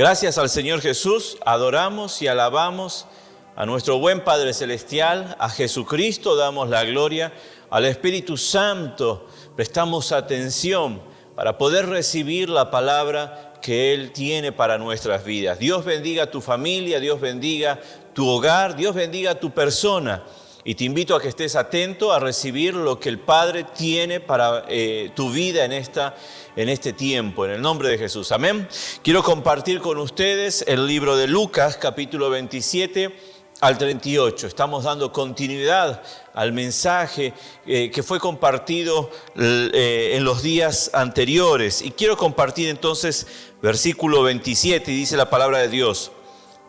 Gracias al Señor Jesús, adoramos y alabamos a nuestro buen Padre Celestial, a Jesucristo damos la gloria, al Espíritu Santo prestamos atención para poder recibir la palabra que Él tiene para nuestras vidas. Dios bendiga tu familia, Dios bendiga tu hogar, Dios bendiga tu persona. Y te invito a que estés atento a recibir lo que el Padre tiene para tu vida en este tiempo, en el nombre de Jesús. Amén. Quiero compartir con ustedes el libro de Lucas, capítulo 27 al 38. Estamos dando continuidad al mensaje que fue compartido en los días anteriores. Y quiero compartir entonces versículo 27, y dice la palabra de Dios: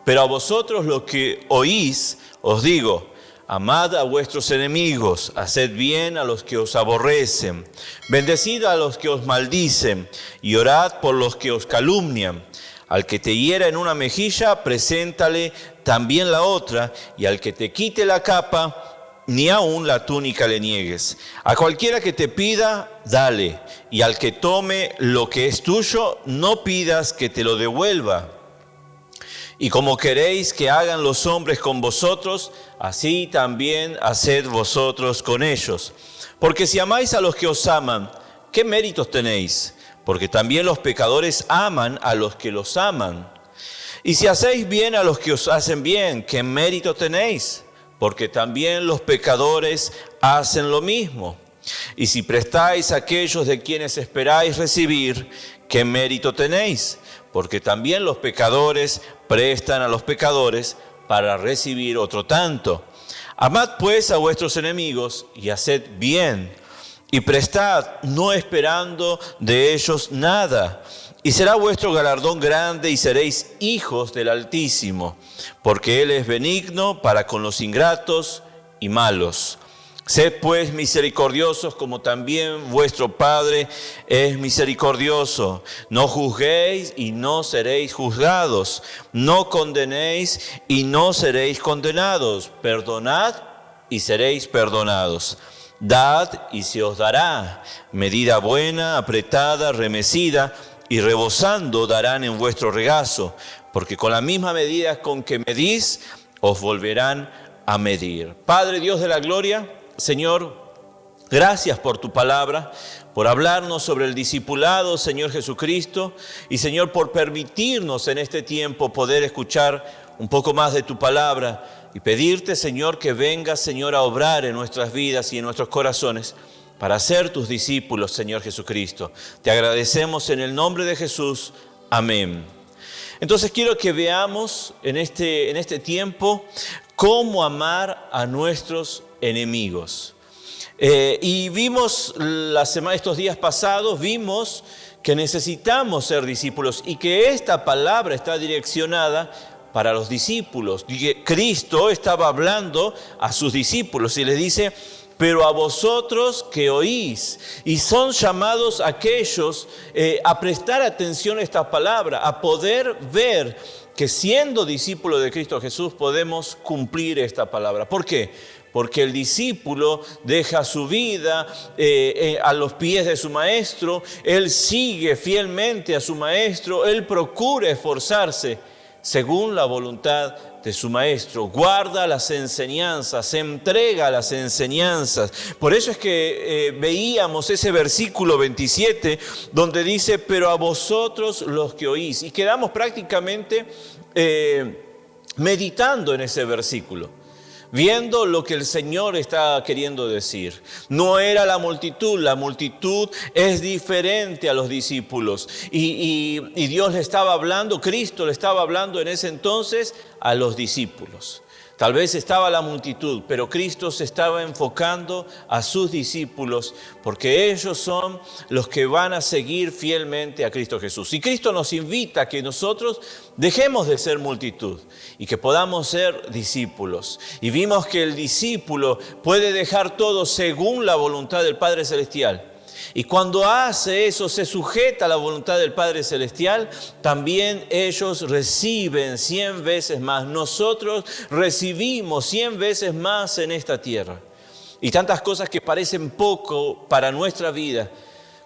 pero a vosotros los que oís, os digo, amad a vuestros enemigos, haced bien a los que os aborrecen, bendecid a los que os maldicen, y orad por los que os calumnian. Al que te hiera en una mejilla, preséntale también la otra, y al que te quite la capa, ni aun la túnica le niegues. A cualquiera que te pida, dale, y al que tome lo que es tuyo, no pidas que te lo devuelva. Y como queréis que hagan los hombres con vosotros, así también haced vosotros con ellos. Porque si amáis a los que os aman, ¿qué méritos tenéis? Porque también los pecadores aman a los que los aman. Y si hacéis bien a los que os hacen bien, ¿qué mérito tenéis? Porque también los pecadores hacen lo mismo. Y si prestáis a aquellos de quienes esperáis recibir, ¿qué mérito tenéis? Porque también los pecadores prestan a los pecadores para recibir otro tanto. Amad pues a vuestros enemigos y haced bien, y prestad, no esperando de ellos nada. Y será vuestro galardón grande y seréis hijos del Altísimo, porque Él es benigno para con los ingratos y malos. Sed pues misericordiosos como también vuestro Padre es misericordioso. No juzguéis y no seréis juzgados. No condenéis y no seréis condenados. Perdonad y seréis perdonados. Dad y se os dará. Medida buena, apretada, remecida y rebosando darán en vuestro regazo. Porque con la misma medida con que medís, os volverán a medir. Padre Dios de la gloria, Señor, gracias por tu palabra, por hablarnos sobre el discipulado, Señor Jesucristo, y Señor, por permitirnos en este tiempo poder escuchar un poco más de tu palabra y pedirte, Señor, que vengas, Señor, a obrar en nuestras vidas y en nuestros corazones para ser tus discípulos, Señor Jesucristo. Te agradecemos en el nombre de Jesús. Amén. Entonces quiero que veamos en este tiempo cómo amar a nuestros enemigos. Y vimos estos días pasados, vimos que necesitamos ser discípulos y que esta palabra está direccionada para los discípulos. Cristo estaba hablando a sus discípulos y les dice: pero a vosotros que oís. Y son llamados aquellos a prestar atención a esta palabra, a poder ver que siendo discípulos de Cristo Jesús podemos cumplir esta palabra. ¿Por qué? Porque el discípulo deja su vida a los pies de su maestro, él sigue fielmente a su maestro, él procura esforzarse según la voluntad de su maestro, guarda las enseñanzas, se entrega a las enseñanzas. Por eso es que veíamos ese versículo 27 donde dice: pero a vosotros los que oís. Y quedamos prácticamente meditando en ese versículo, viendo lo que el Señor está queriendo decir. No era la multitud es diferente a los discípulos. Y Dios le estaba hablando, Cristo le estaba hablando en ese entonces a los discípulos. Tal vez estaba la multitud, pero Cristo se estaba enfocando a sus discípulos, porque ellos son los que van a seguir fielmente a Cristo Jesús. Y Cristo nos invita a que nosotros dejemos de ser multitud y que podamos ser discípulos. Y vimos que el discípulo puede dejar todo según la voluntad del Padre Celestial. Y cuando hace eso, se sujeta a la voluntad del Padre Celestial, también ellos reciben 100 veces más. Nosotros recibimos 100 veces más en esta tierra. Y tantas cosas que parecen poco para nuestra vida,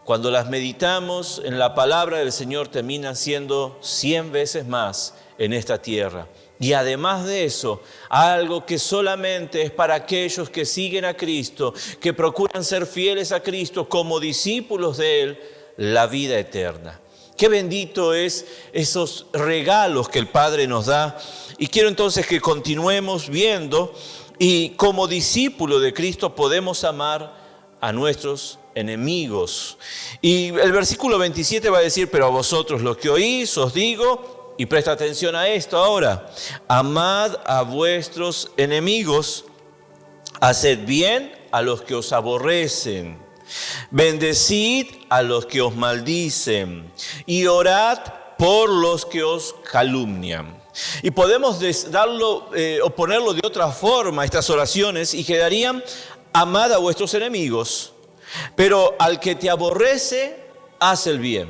cuando las meditamos en la palabra del Señor, terminan siendo 100 veces más en esta tierra. Y además de eso, algo que solamente es para aquellos que siguen a Cristo, que procuran ser fieles a Cristo como discípulos de Él, la vida eterna. Qué bendito es esos regalos que el Padre nos da. Y quiero entonces que continuemos viendo, y como discípulo de Cristo podemos amar a nuestros enemigos. Y el versículo 27 va a decir: pero a vosotros los que oís os digo, y presta atención a esto ahora, amad a vuestros enemigos, haced bien a los que os aborrecen, bendecid a los que os maldicen y orad por los que os calumnian. Y podemos o ponerlo de otra forma, estas oraciones, y quedarían: amad a vuestros enemigos, pero al que te aborrece, haz el bien.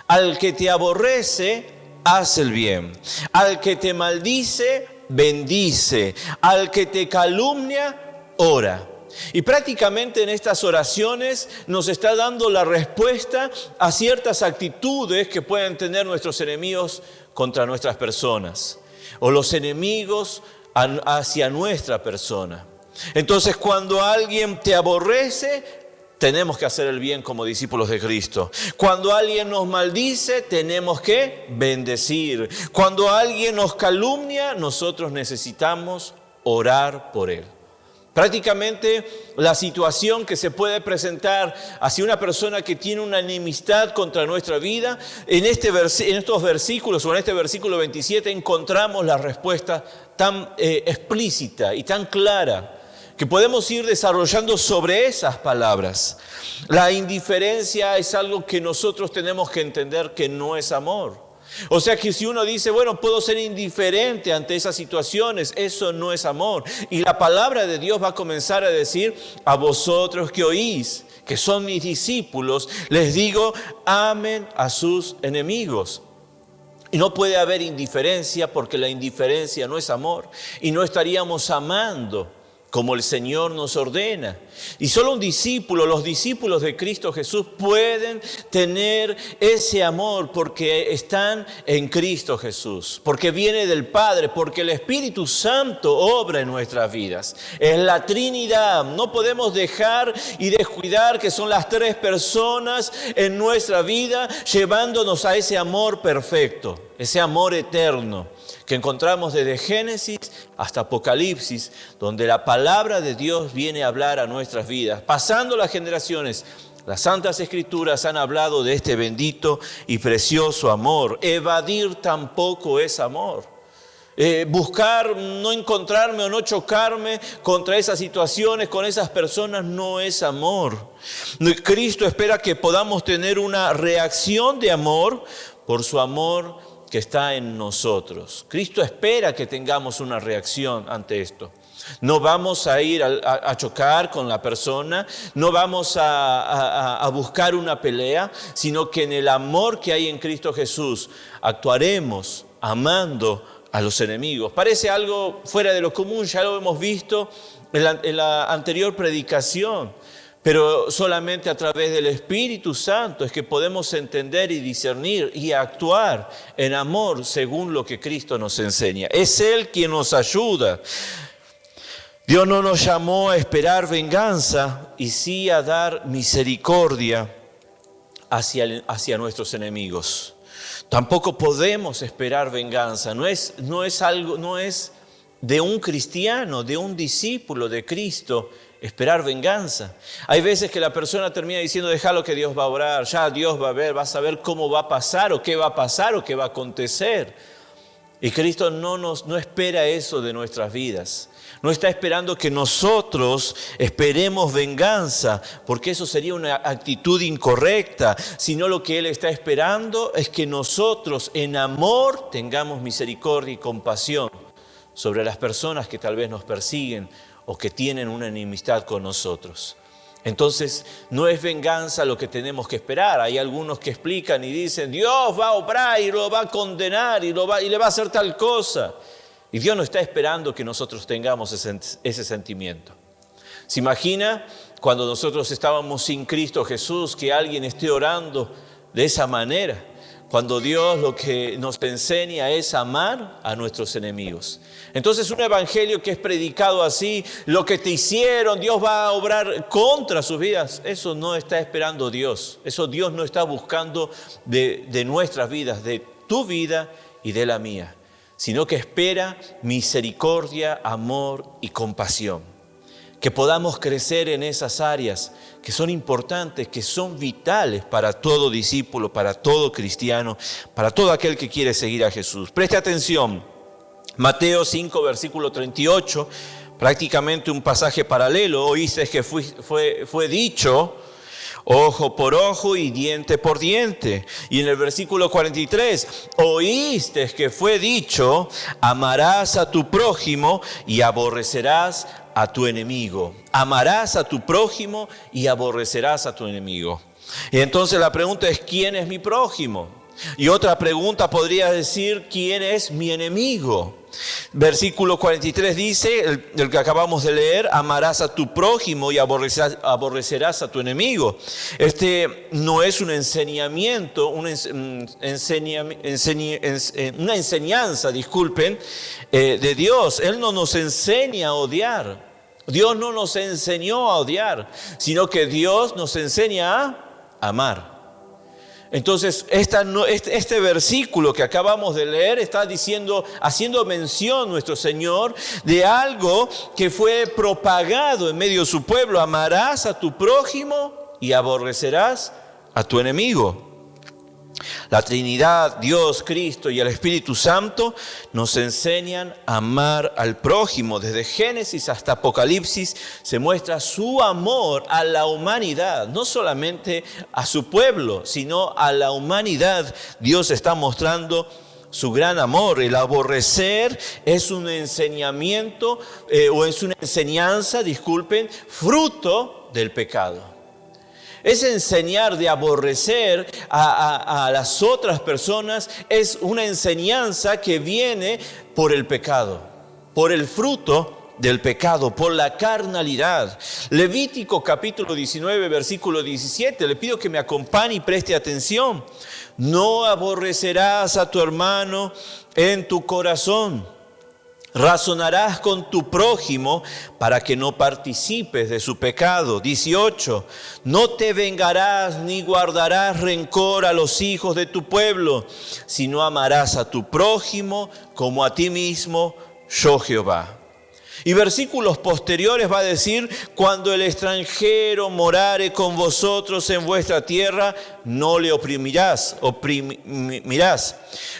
Al que te aborrece, haz el bien. Al que te maldice, bendice. Al que te calumnia, ora. Y prácticamente en estas oraciones nos está dando la respuesta a ciertas actitudes que pueden tener nuestros enemigos contra nuestras personas, o los enemigos hacia nuestra persona. Entonces, cuando alguien te aborrece, tenemos que hacer el bien como discípulos de Cristo. Cuando alguien nos maldice, tenemos que bendecir. Cuando alguien nos calumnia, nosotros necesitamos orar por él. Prácticamente la situación que se puede presentar hacia una persona que tiene una enemistad contra nuestra vida, en estos versículos, o en este versículo 27, encontramos la respuesta tan explícita y tan clara, que podemos ir desarrollando sobre esas palabras. La indiferencia es algo que nosotros tenemos que entender que no es amor. O sea que si uno dice, bueno, puedo ser indiferente ante esas situaciones, eso no es amor. Y la palabra de Dios va a comenzar a decir: a vosotros que oís, que son mis discípulos, les digo, amen a sus enemigos. Y no puede haber indiferencia, porque la indiferencia no es amor, y no estaríamos amando como el Señor nos ordena. Y solo los discípulos de Cristo Jesús pueden tener ese amor porque están en Cristo Jesús, porque viene del Padre, porque el Espíritu Santo obra en nuestras vidas. Es la Trinidad. No podemos dejar y descuidar que son las tres personas en nuestra vida llevándonos a ese amor perfecto, ese amor eterno que encontramos desde Génesis hasta Apocalipsis, donde la palabra de Dios viene a hablar a nuestras vidas. Pasando las generaciones, las Santas Escrituras han hablado de este bendito y precioso amor. Evadir tampoco es amor. Buscar no encontrarme o no chocarme contra esas situaciones, con esas personas, no es amor. Cristo espera que podamos tener una reacción de amor por su amor que está en nosotros. Cristo espera que tengamos una reacción ante esto. No vamos a ir a chocar con la persona, no vamos a buscar una pelea, sino que en el amor que hay en Cristo Jesús actuaremos amando a los enemigos. Parece algo fuera de lo común, ya lo hemos visto en la anterior predicación. Pero solamente a través del Espíritu Santo es que podemos entender y discernir y actuar en amor según lo que Cristo nos enseña. Es Él quien nos ayuda. Dios no nos llamó a esperar venganza, y sí a dar misericordia hacia nuestros enemigos. Tampoco podemos esperar venganza. No es de un cristiano, de un discípulo de Cristo, esperar venganza. Hay veces que la persona termina diciendo: déjalo que Dios va a obrar, ya Dios va a ver, va a saber cómo va a pasar, o qué va a pasar, o qué va a acontecer. Y Cristo no espera eso de nuestras vidas. No está esperando que nosotros esperemos venganza, porque eso sería una actitud incorrecta, sino lo que Él está esperando es que nosotros en amor tengamos misericordia y compasión sobre las personas que tal vez nos persiguen o que tienen una enemistad con nosotros. Entonces, no es venganza lo que tenemos que esperar. Hay algunos que explican y dicen: Dios va a obrar y lo va a condenar y le va a hacer tal cosa. Y Dios no está esperando que nosotros tengamos ese sentimiento, ¿Se imagina cuando nosotros estábamos sin Cristo Jesús que alguien esté orando de esa manera? Cuando Dios lo que nos enseña es amar a nuestros enemigos. Entonces un evangelio que es predicado así, lo que te hicieron, Dios va a obrar contra sus vidas. Eso no está esperando Dios. Eso Dios no está buscando de nuestras vidas, de tu vida y de la mía. Sino que espera misericordia, amor y compasión. Que podamos crecer en esas áreas que son importantes, que son vitales para todo discípulo, para todo cristiano, para todo aquel que quiere seguir a Jesús. Preste atención, Mateo 5, versículo 38, prácticamente un pasaje paralelo. Oíste que fue dicho, ojo por ojo y diente por diente. Y en el versículo 43, oíste que fue dicho, amarás a tu prójimo y aborrecerás a tu enemigo. Amarás a tu prójimo y aborrecerás a tu enemigo. Y entonces la pregunta es, ¿quién es mi prójimo? Y otra pregunta podría decir, ¿quién es mi enemigo? Versículo 43 dice, el que acabamos de leer, amarás a tu prójimo y aborrecerás a tu enemigo. Este no es un enseñamiento, una enseñanza, de Dios. Él no nos enseña a odiar. Dios no nos enseñó a odiar, sino que Dios nos enseña a amar. Entonces, este versículo que acabamos de leer está haciendo mención nuestro Señor de algo que fue propagado en medio de su pueblo. Amarás a tu prójimo y aborrecerás a tu enemigo. La Trinidad, Dios, Cristo y el Espíritu Santo nos enseñan a amar al prójimo. Desde Génesis hasta Apocalipsis se muestra su amor a la humanidad, no solamente a su pueblo, sino a la humanidad. Dios está mostrando su gran amor. El aborrecer es un enseñamiento, o es una enseñanza, fruto del pecado. Es enseñar de aborrecer a las otras personas, es una enseñanza que viene por el pecado, por el fruto del pecado, por la carnalidad. Levítico capítulo 19, versículo 17, le pido que me acompañe y preste atención. No aborrecerás a tu hermano en tu corazón. Razonarás con tu prójimo para que no participes de su pecado. 18. No te vengarás ni guardarás rencor a los hijos de tu pueblo, sino amarás a tu prójimo como a ti mismo, yo Jehová. Y versículos posteriores va a decir, cuando el extranjero morare con vosotros en vuestra tierra, no le oprimirás.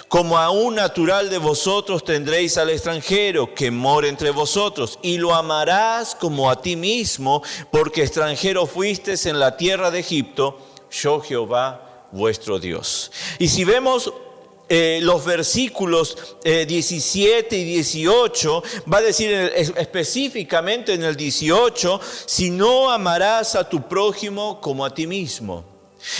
Como a un natural de vosotros tendréis al extranjero que mora entre vosotros, y lo amarás como a ti mismo, porque extranjero fuisteis en la tierra de Egipto, yo Jehová vuestro Dios. Y si vemos los versículos 17 y 18, va a decir específicamente en el 18, si no amarás a tu prójimo como a ti mismo.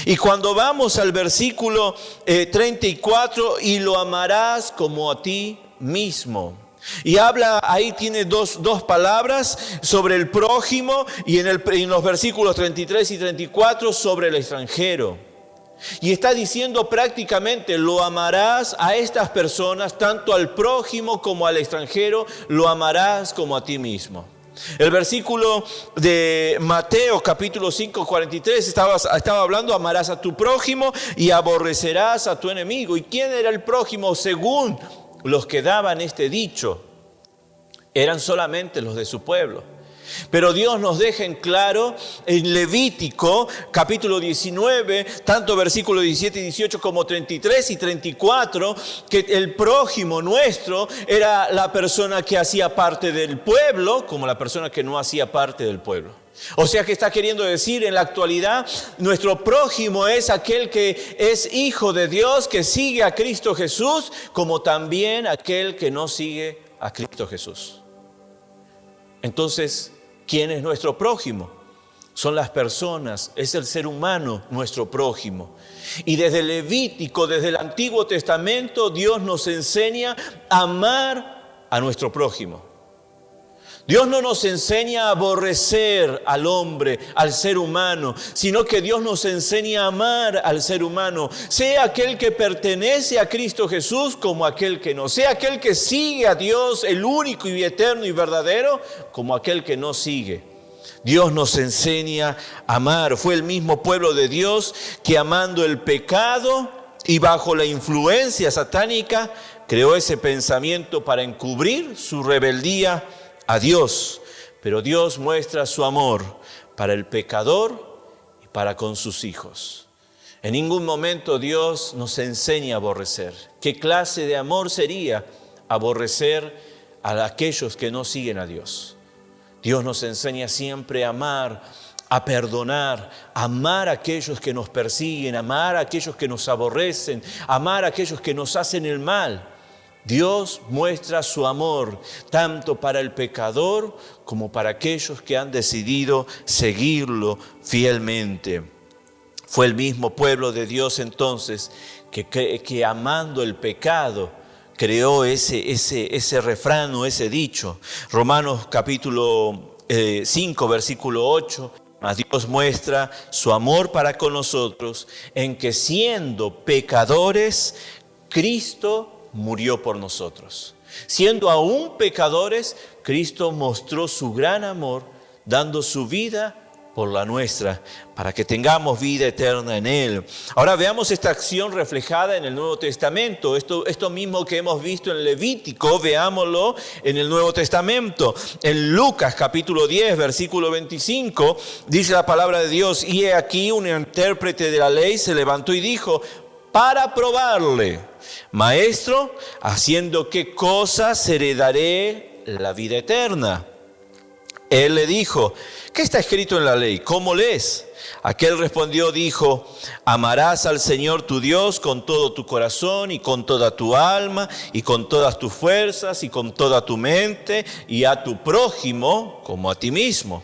Y cuando vamos al versículo 34, y lo amarás como a ti mismo. Y habla, ahí tiene dos palabras sobre el prójimo, y en los versículos 33 y 34 sobre el extranjero. Y está diciendo prácticamente, lo amarás a estas personas, tanto al prójimo como al extranjero, lo amarás como a ti mismo. El versículo de Mateo capítulo 5, 43 estaba hablando, amarás a tu prójimo y aborrecerás a tu enemigo. ¿Y quién era el prójimo según los que daban este dicho? Eran solamente los de su pueblo. Pero Dios nos deja en claro en Levítico capítulo 19, tanto versículos 17 y 18 como 33 y 34, que el prójimo nuestro era la persona que hacía parte del pueblo, como la persona que no hacía parte del pueblo. O sea que está queriendo decir, en la actualidad, nuestro prójimo es aquel que es hijo de Dios, que sigue a Cristo Jesús, como también aquel que no sigue a Cristo Jesús. Entonces, ¿quién es nuestro prójimo? Son las personas, es el ser humano nuestro prójimo. Y desde Levítico, desde el Antiguo Testamento, Dios nos enseña a amar a nuestro prójimo. Dios no nos enseña a aborrecer al hombre, al ser humano, sino que Dios nos enseña a amar al ser humano, sea aquel que pertenece a Cristo Jesús como aquel que no, sea aquel que sigue a Dios, el único y eterno y verdadero, como aquel que no sigue. Dios nos enseña a amar. Fue el mismo pueblo de Dios que, amando el pecado y bajo la influencia satánica, creó ese pensamiento para encubrir su rebeldía a Dios. Pero Dios muestra su amor para el pecador y para con sus hijos. En ningún momento Dios nos enseña a aborrecer. ¿Qué clase de amor sería aborrecer a aquellos que no siguen a Dios? Dios nos enseña siempre a amar, a perdonar, a amar a aquellos que nos persiguen, amar a aquellos que nos aborrecen, amar a aquellos que nos hacen el mal. Dios muestra su amor tanto para el pecador como para aquellos que han decidido seguirlo fielmente. Fue el mismo pueblo de Dios entonces que amando el pecado creó ese refrán o ese dicho. Romanos capítulo 5, versículo 8. Mas Dios muestra su amor para con nosotros en que siendo pecadores, Cristo murió por nosotros. Siendo aún pecadores, Cristo mostró su gran amor, dando su vida por la nuestra, para que tengamos vida eterna en Él. Ahora veamos esta acción reflejada en el Nuevo Testamento. Esto mismo que hemos visto en Levítico, veámoslo en el Nuevo Testamento. En Lucas capítulo 10, versículo 25, dice la palabra de Dios: y he aquí un intérprete de la ley se levantó y dijo, para probarle: Maestro, ¿haciendo qué cosas heredaré la vida eterna? Él le dijo: ¿qué está escrito en la ley? ¿Cómo lees? Aquel respondió, dijo: amarás al Señor tu Dios con todo tu corazón y con toda tu alma y con todas tus fuerzas y con toda tu mente, y a tu prójimo como a ti mismo.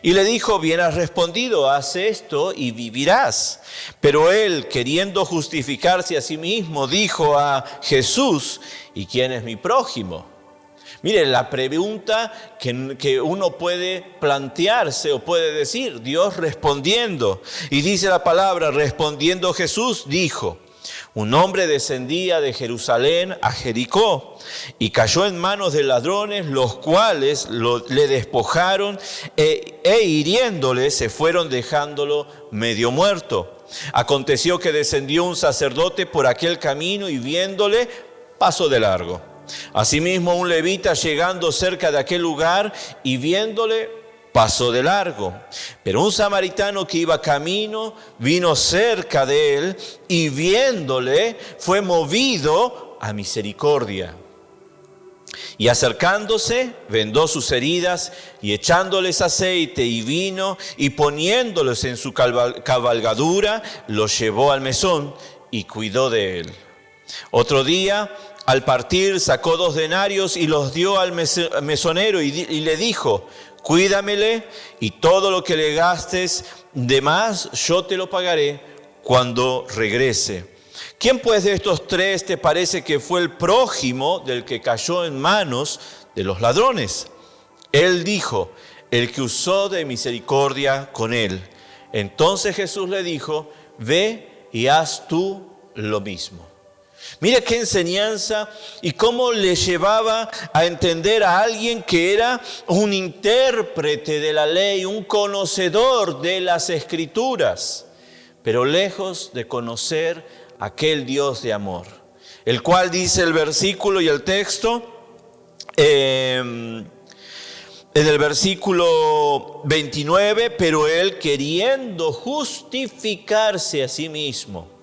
Y le dijo: bien has respondido, haz esto y vivirás. Pero él, queriendo justificarse a sí mismo, dijo a Jesús: ¿y quién es mi prójimo? Mire, la pregunta que uno puede plantearse o puede decir, Dios respondiendo. Y dice la palabra: respondiendo Jesús dijo: un hombre descendía de Jerusalén a Jericó y cayó en manos de ladrones, los cuales le despojaron e hiriéndole se fueron dejándolo medio muerto. Aconteció que descendió un sacerdote por aquel camino y viéndole pasó de largo. Asimismo un levita llegando cerca de aquel lugar y viéndole pasó de largo. Pero un samaritano que iba camino vino cerca de él y viéndole fue movido a misericordia. Y acercándose, vendó sus heridas y echándoles aceite y vino y poniéndolos en su cabalgadura, los llevó al mesón y cuidó de él. Otro día, al partir, sacó 2 denarios y los dio al mesonero y le dijo: cuídamele y todo lo que le gastes de más yo te lo pagaré cuando regrese. ¿Quién pues de estos 3 te parece que fue el prójimo del que cayó en manos de los ladrones? Él dijo: el que usó de misericordia con él. Entonces Jesús le dijo: ve y haz tú lo mismo. Mira qué enseñanza y cómo le llevaba a entender a alguien que era un intérprete de la ley, un conocedor de las Escrituras, pero lejos de conocer aquel Dios de amor, el cual dice el versículo y el texto, en el versículo 29, pero él queriendo justificarse a sí mismo.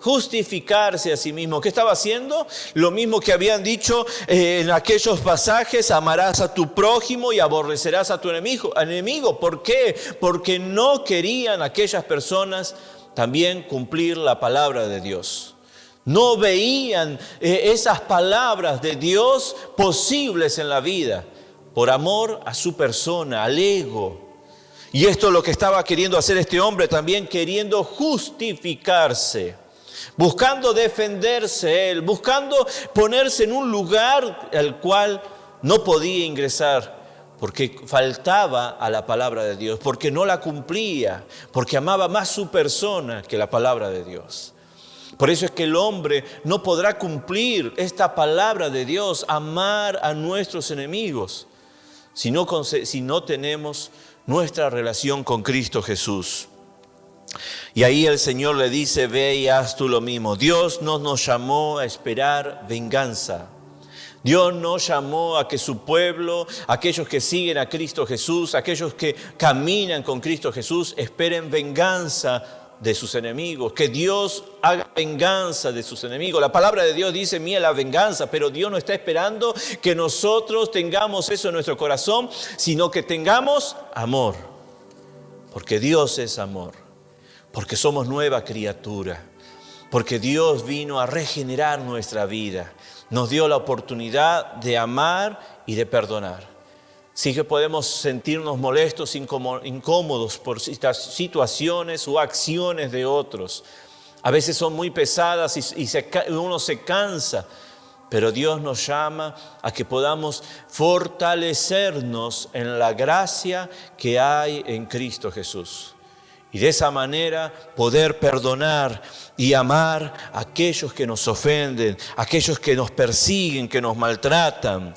Justificarse a sí mismo. ¿Qué estaba haciendo? Lo mismo que habían dicho en aquellos pasajes: amarás a tu prójimo y aborrecerás a tu enemigo. ¿Por qué? Porque no querían aquellas personas también cumplir la palabra de Dios. No veían esas palabras de Dios posibles en la vida por amor a su persona, al ego. Y esto es lo que estaba queriendo hacer este hombre también, queriendo justificarse, buscando defenderse él, buscando ponerse en un lugar al cual no podía ingresar, porque faltaba a la palabra de Dios, porque no la cumplía, porque amaba más su persona que la palabra de Dios. Por eso es que el hombre no podrá cumplir esta palabra de Dios, amar a nuestros enemigos, si no tenemos nuestra relación con Cristo Jesús. Y ahí el Señor le dice, ve y haz tú lo mismo. Dios no nos llamó a esperar venganza. Dios no llamó a que su pueblo, aquellos que siguen a Cristo Jesús, aquellos que caminan con Cristo Jesús, esperen venganza de sus enemigos, que Dios haga venganza de sus enemigos. La palabra de Dios dice, mía la venganza, pero Dios no está esperando que nosotros tengamos eso en nuestro corazón, sino que tengamos amor, porque Dios es amor, porque somos nueva criatura, porque Dios vino a regenerar nuestra vida. Nos dio la oportunidad de amar y de perdonar. Sí que podemos sentirnos molestos, incómodos por situaciones o acciones de otros. A veces son muy pesadas y uno se cansa. Pero Dios nos llama a que podamos fortalecernos en la gracia que hay en Cristo Jesús. Y de esa manera poder perdonar y amar a aquellos que nos ofenden, a aquellos que nos persiguen, que nos maltratan.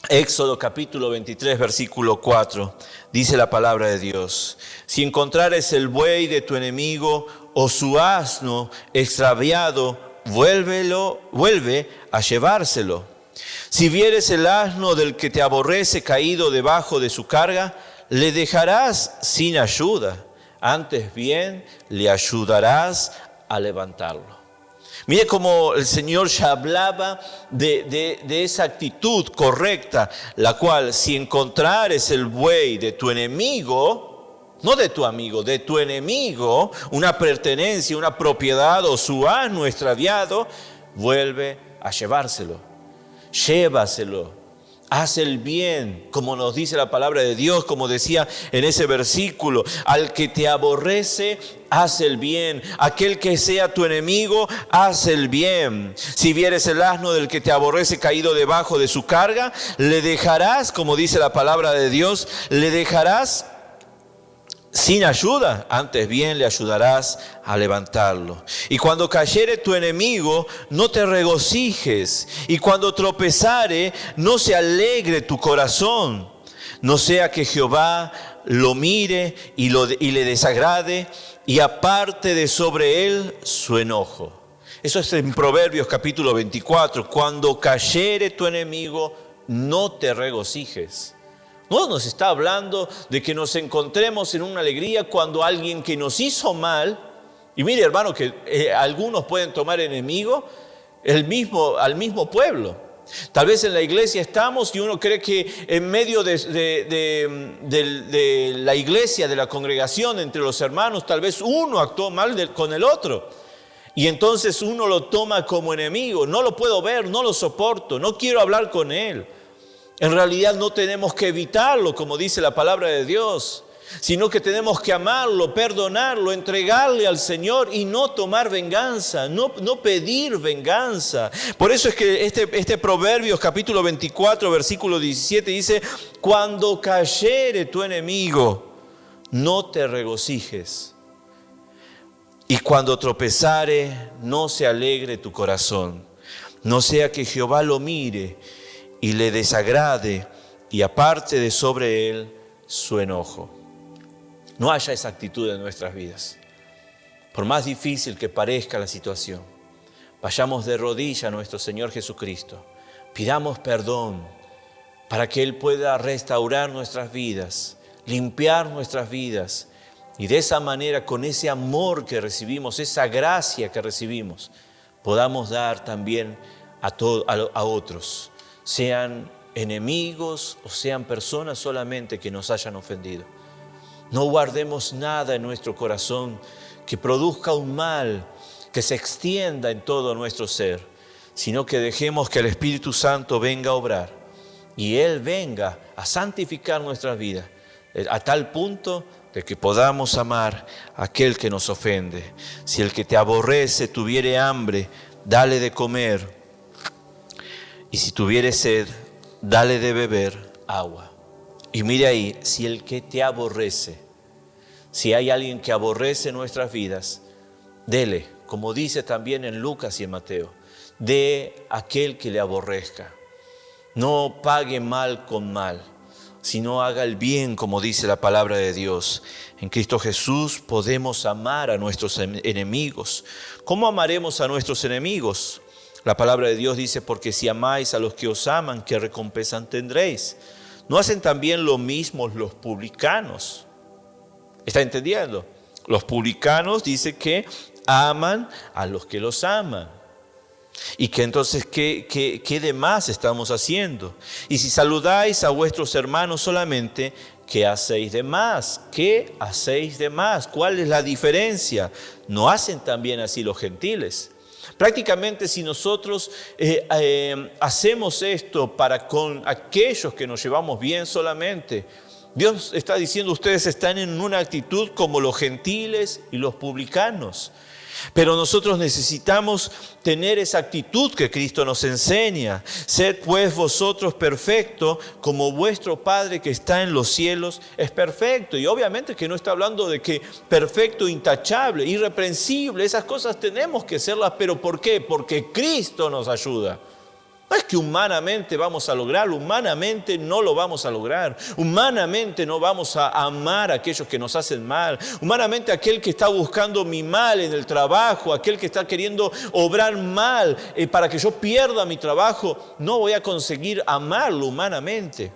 Éxodo capítulo 23, versículo 4, dice la palabra de Dios. Si encontrares el buey de tu enemigo o su asno extraviado, vuelve a llevárselo. Si vieres el asno del que te aborrece caído debajo de su carga, le dejarás sin ayuda, antes bien le ayudarás a levantarlo. Mire cómo el Señor ya hablaba de esa actitud correcta, la cual si encontrares el buey de tu enemigo, no de tu amigo, de tu enemigo, una pertenencia, una propiedad o su asno extraviado, vuelve a llevárselo, llévaselo. Haz el bien, como nos dice la palabra de Dios, como decía en ese versículo. Al que te aborrece, haz el bien. Aquel que sea tu enemigo, haz el bien. Si vieres el asno del que te aborrece caído debajo de su carga, le dejarás, como dice la palabra de Dios, le dejarás sin ayuda, antes bien le ayudarás a levantarlo. Y cuando cayere tu enemigo, no te regocijes. Y cuando tropezare, no se alegre tu corazón. No sea que Jehová lo mire y le desagrade y aparte de sobre él su enojo. Eso es en Proverbios capítulo 24. Cuando cayere tu enemigo, no te regocijes. No nos está hablando de que nos encontremos en una alegría cuando alguien que nos hizo mal, y mire hermano que algunos pueden tomar enemigo al mismo pueblo. Tal vez en la iglesia estamos y uno cree que en medio de la iglesia, de la congregación, entre los hermanos, tal vez uno actuó mal con el otro. Y entonces uno lo toma como enemigo. No lo puedo ver, no lo soporto, no quiero hablar con él. En realidad no tenemos que evitarlo, como dice la palabra de Dios, sino que tenemos que amarlo, perdonarlo, entregarle al Señor y no tomar venganza, no pedir venganza. Por eso es que este Proverbios capítulo 24, versículo 17 dice, cuando cayere tu enemigo, no te regocijes. Y cuando tropezare, no se alegre tu corazón. No sea que Jehová lo mire y le desagrade y aparte de sobre él su enojo. No haya esa actitud en nuestras vidas. Por más difícil que parezca la situación, vayamos de rodillas a nuestro Señor Jesucristo. Pidamos perdón para que Él pueda restaurar nuestras vidas, limpiar nuestras vidas. Y de esa manera, con ese amor que recibimos, esa gracia que recibimos, podamos dar también a otros, sean enemigos o sean personas solamente que nos hayan ofendido. No guardemos nada en nuestro corazón que produzca un mal, que se extienda en todo nuestro ser, sino que dejemos que el Espíritu Santo venga a obrar y Él venga a santificar nuestras vidas a tal punto de que podamos amar a aquel que nos ofende. Si el que te aborrece tuviere hambre, dale de comer. Y si tuviere sed, dale de beber agua. Y mire ahí, si el que te aborrece, si hay alguien que aborrece nuestras vidas, dele, como dice también en Lucas y en Mateo, de aquel que le aborrezca. No pague mal con mal, sino haga el bien, como dice la palabra de Dios. En Cristo Jesús podemos amar a nuestros enemigos. ¿Cómo amaremos a nuestros enemigos? La palabra de Dios dice, porque si amáis a los que os aman, ¿qué recompensa tendréis? ¿No hacen también lo mismo los publicanos? ¿Está entendiendo? Los publicanos dice que aman a los que los aman. Y que entonces, ¿qué de más estamos haciendo? Y si saludáis a vuestros hermanos solamente, ¿qué hacéis de más? ¿Qué hacéis de más? ¿Cuál es la diferencia? ¿No hacen también así los gentiles? Prácticamente si nosotros hacemos esto para con aquellos que nos llevamos bien solamente, Dios está diciendo, ustedes están en una actitud como los gentiles y los publicanos. Pero nosotros necesitamos tener esa actitud que Cristo nos enseña. Sed pues vosotros perfectos como vuestro Padre que está en los cielos es perfecto. Y obviamente que no está hablando de que perfecto, intachable, irreprensible. Esas cosas tenemos que serlas. ¿Pero por qué? Porque Cristo nos ayuda. No es que humanamente vamos a lograrlo, humanamente no lo vamos a lograr. Humanamente no vamos a amar a aquellos que nos hacen mal. Humanamente aquel que está buscando mi mal en el trabajo, aquel que está queriendo obrar mal para que yo pierda mi trabajo, no voy a conseguir amarlo humanamente.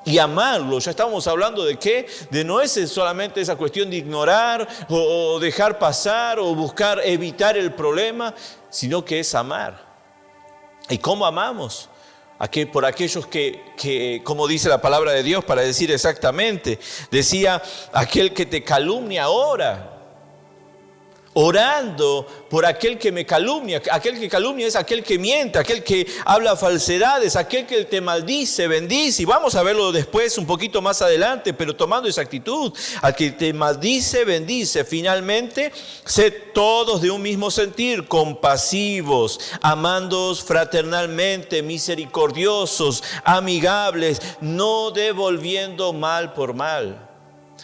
Y amarlo, ya estamos hablando de qué, de no es solamente esa cuestión de ignorar o dejar pasar o buscar evitar el problema, sino que es amar. ¿Y cómo amamos? Por aquellos que, como dice la palabra de Dios, para decir exactamente, decía, aquel que te calumnia ora. Orando por aquel que me calumnia. Aquel que calumnia es aquel que miente, aquel que habla falsedades, aquel que te maldice, bendice. Y vamos a verlo después, un poquito más adelante, pero tomando esa actitud. Al que te maldice, bendice. Finalmente, sed todos de un mismo sentir, compasivos, amándoos fraternalmente, misericordiosos, amigables, no devolviendo mal por mal.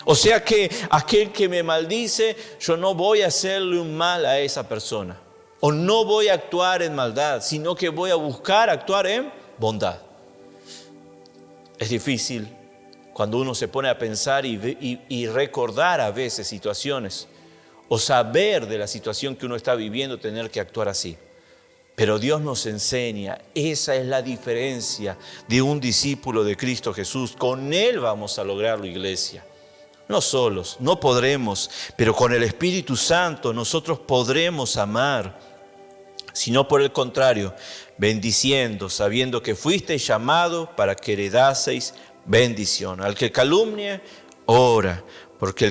O sea que aquel que me maldice, yo no voy a hacerle un mal a esa persona. O no voy a actuar en maldad, sino que voy a buscar actuar en bondad. Es difícil cuando uno se pone a pensar y recordar a veces situaciones. O saber de la situación que uno está viviendo, tener que actuar así. Pero Dios nos enseña, esa es la diferencia de un discípulo de Cristo Jesús. Con Él vamos a lograrlo, iglesia. No solos, no podremos, pero con el Espíritu Santo nosotros podremos amar, sino por el contrario, bendiciendo, sabiendo que fuisteis llamados para que heredaseis bendición. Al que calumnie, ora, porque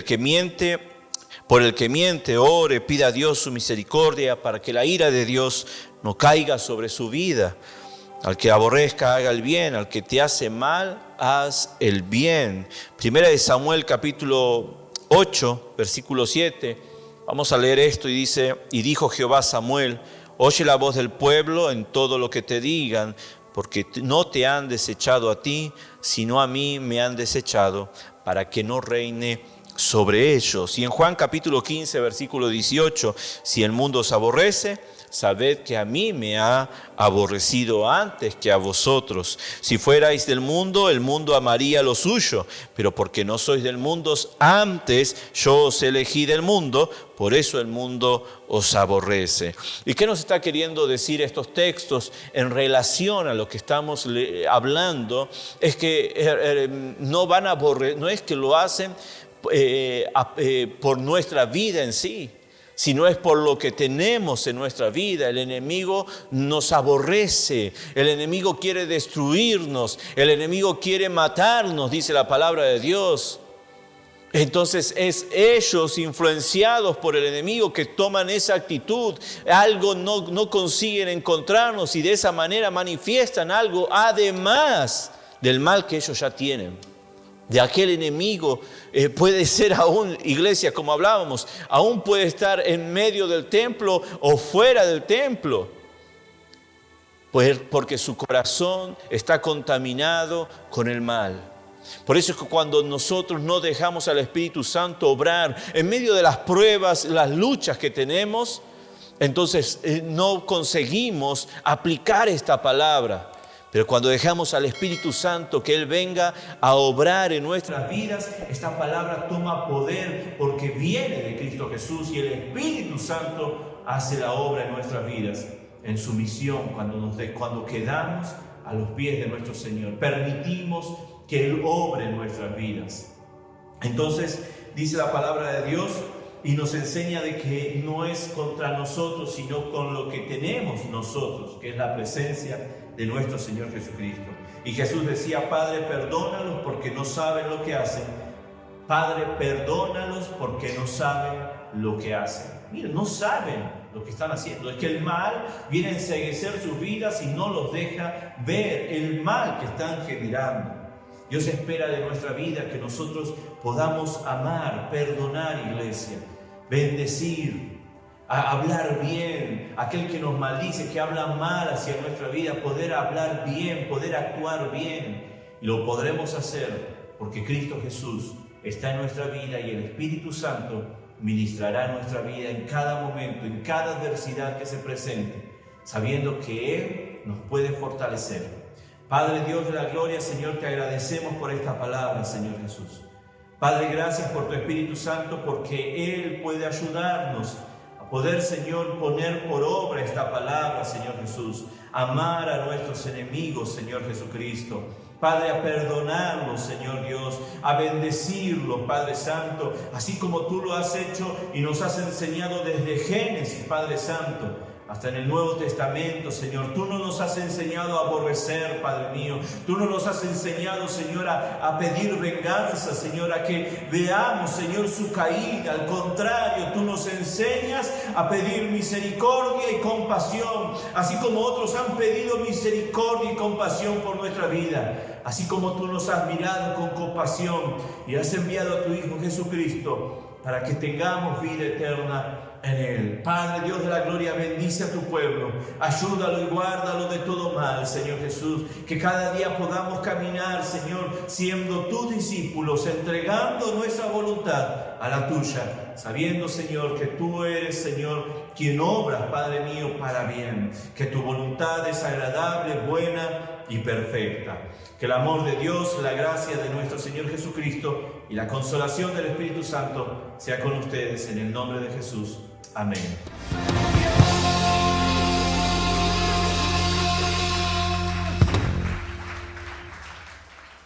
por el que miente, ore, pida a Dios su misericordia para que la ira de Dios no caiga sobre su vida. Al que aborrezca, haga el bien. Al que te hace mal, haz el bien. Primera de Samuel, capítulo 8, versículo 7. Vamos a leer esto y dice, y dijo Jehová a Samuel, oye la voz del pueblo en todo lo que te digan, porque no te han desechado a ti, sino a mí me han desechado, para que no reine sobre ellos. Y en Juan capítulo 15, versículo 18, si el mundo os aborrece, sabed que a mí me ha aborrecido antes que a vosotros. Si fuerais del mundo, el mundo amaría lo suyo, pero porque no sois del mundo, antes yo os elegí del mundo, por eso el mundo os aborrece. ¿Y qué nos está queriendo decir estos textos en relación a lo que estamos hablando? Es que no van a aborrecer, no es que lo hacen por nuestra vida en sí, sino es por lo que tenemos en nuestra vida. El enemigo nos aborrece, el enemigo quiere destruirnos, el enemigo quiere matarnos, dice la palabra de Dios. Entonces es ellos influenciados por el enemigo que toman esa actitud, algo no consiguen encontrarnos y de esa manera manifiestan algo además del mal que ellos ya tienen. De aquel enemigo puede ser aún, iglesia, como hablábamos, aún puede estar en medio del templo o fuera del templo, pues porque su corazón está contaminado con el mal. Por eso es que cuando nosotros no dejamos al Espíritu Santo obrar en medio de las pruebas, las luchas que tenemos, entonces no conseguimos aplicar esta palabra. Pero cuando dejamos al Espíritu Santo que Él venga a obrar en nuestras vidas, esta palabra toma poder porque viene de Cristo Jesús y el Espíritu Santo hace la obra en nuestras vidas, en su misión, cuando quedamos a los pies de nuestro Señor. Permitimos que Él obre en nuestras vidas. Entonces dice la palabra de Dios y nos enseña de que no es contra nosotros, sino con lo que tenemos nosotros, que es la presencia de nuestro Señor Jesucristo. Y Jesús decía: Padre, perdónalos porque no saben lo que hacen. Padre, perdónalos porque no saben lo que hacen. Miren, no saben lo que están haciendo. Es que el mal viene a enceguecer sus vidas y no los deja ver el mal que están generando. Dios espera de nuestra vida que nosotros podamos amar, perdonar, iglesia, bendecir, hablar bien. Aquel que nos maldice, que habla mal hacia nuestra vida, poder hablar bien, poder actuar bien. Y lo podremos hacer porque Cristo Jesús está en nuestra vida y el Espíritu Santo ministrará nuestra vida en cada momento, en cada adversidad que se presente, sabiendo que Él nos puede fortalecer. Padre Dios de la gloria, Señor, te agradecemos por esta palabra, Señor Jesús. Padre, gracias por tu Espíritu Santo, porque Él puede ayudarnos a poder, Señor, poner por obra esta palabra, Señor Jesús. Amar a nuestros enemigos, Señor Jesucristo. Padre, a perdonarlos, Señor Dios, a bendecirlos, Padre Santo, así como tú lo has hecho y nos has enseñado desde Génesis, Padre Santo, hasta en el Nuevo Testamento, Señor. Tú no nos has enseñado a aborrecer, Padre mío. Tú no nos has enseñado, Señor, a pedir venganza, Señor, a que veamos, Señor, su caída. Al contrario, tú nos enseñas a pedir misericordia y compasión, así como otros han pedido misericordia y compasión por nuestra vida. Así como tú nos has mirado con compasión y has enviado a tu Hijo Jesucristo para que tengamos vida eterna en Él. Padre Dios de la gloria, bendice a tu pueblo, ayúdalo y guárdalo de todo mal, Señor Jesús, que cada día podamos caminar, Señor, siendo tus discípulos, entregando nuestra voluntad a la tuya, sabiendo, Señor, que tú eres, Señor, quien obras, Padre mío, para bien, que tu voluntad es agradable, buena y perfecta. Que el amor de Dios, la gracia de nuestro Señor Jesucristo y la consolación del Espíritu Santo sea con ustedes en el nombre de Jesús. Amén.